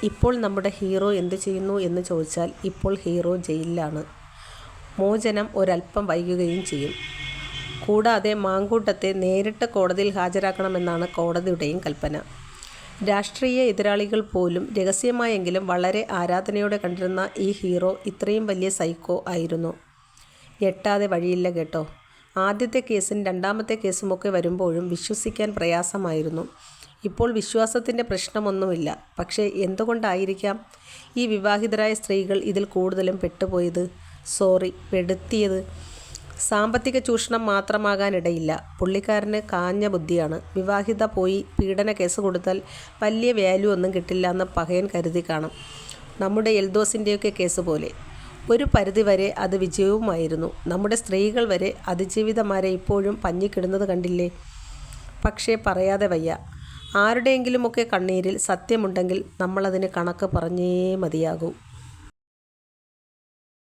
ഇപ്പോൾ നമ്മുടെ ഹീറോ എന്ത് ചെയ്യുന്നു എന്ന് ചോദിച്ചാൽ ഇപ്പോൾ ഹീറോ ജയിലിലാണ്. മോചനം ഒരല്പം വൈകുകയും ചെയ്യും. കൂടാതെ മാങ്കൂട്ടത്തെ നേരിട്ട് കോടതിയിൽ ഹാജരാക്കണമെന്നാണ് കോടതിയുടെയും കൽപ്പന. രാഷ്ട്രീയ എതിരാളികൾ പോലും രഹസ്യമായെങ്കിലും വളരെ ആരാധനയോടെ കണ്ടിരുന്ന ഈ ഹീറോ ഇത്രയും വലിയ സൈക്കോ ആയിരുന്നു. ഞെട്ടാതെ വഴിയില്ല കേട്ടോ. ആദ്യത്തെ കേസും രണ്ടാമത്തെ കേസുമൊക്കെ വരുമ്പോഴും വിശ്വസിക്കാൻ പ്രയാസമായിരുന്നു. ഇപ്പോൾ വിശ്വാസത്തിൻ്റെ പ്രശ്നമൊന്നുമില്ല. പക്ഷേ എന്തുകൊണ്ടായിരിക്കാം ഈ വിവാഹിതരായ സ്ത്രീകൾ ഇതിൽ കൂടുതലും പെട്ടുപോയത്? പെടുത്തിയത്? സാമ്പത്തിക ചൂഷണം മാത്രമാകാനിടയില്ല. പുള്ളിക്കാരന് കാഞ്ഞ ബുദ്ധിയാണ്. വിവാഹിത പോയി പീഡന കേസ് കൊടുത്താൽ വലിയ വാല്യൂ ഒന്നും കിട്ടില്ല എന്ന് പകയൻ കരുതി കാണും. നമ്മുടെ എൽദോസിൻ്റെയൊക്കെ കേസ് പോലെ. ഒരു പരിധിവരെ അത് വിജയവുമായിരുന്നു. നമ്മുടെ സ്ത്രീകൾ വരെ അതിജീവിതമാരെ ഇപ്പോഴും പഞ്ഞിക്കിടുന്നത് കണ്ടില്ലേ? പക്ഷേ പറയാതെ വയ്യ. ആരുടെയെങ്കിലുമൊക്കെ കണ്ണീരിൽ സത്യമുണ്ടെങ്കിൽ നമ്മളതിന് കണക്ക് പറഞ്ഞേ മതിയാകൂ.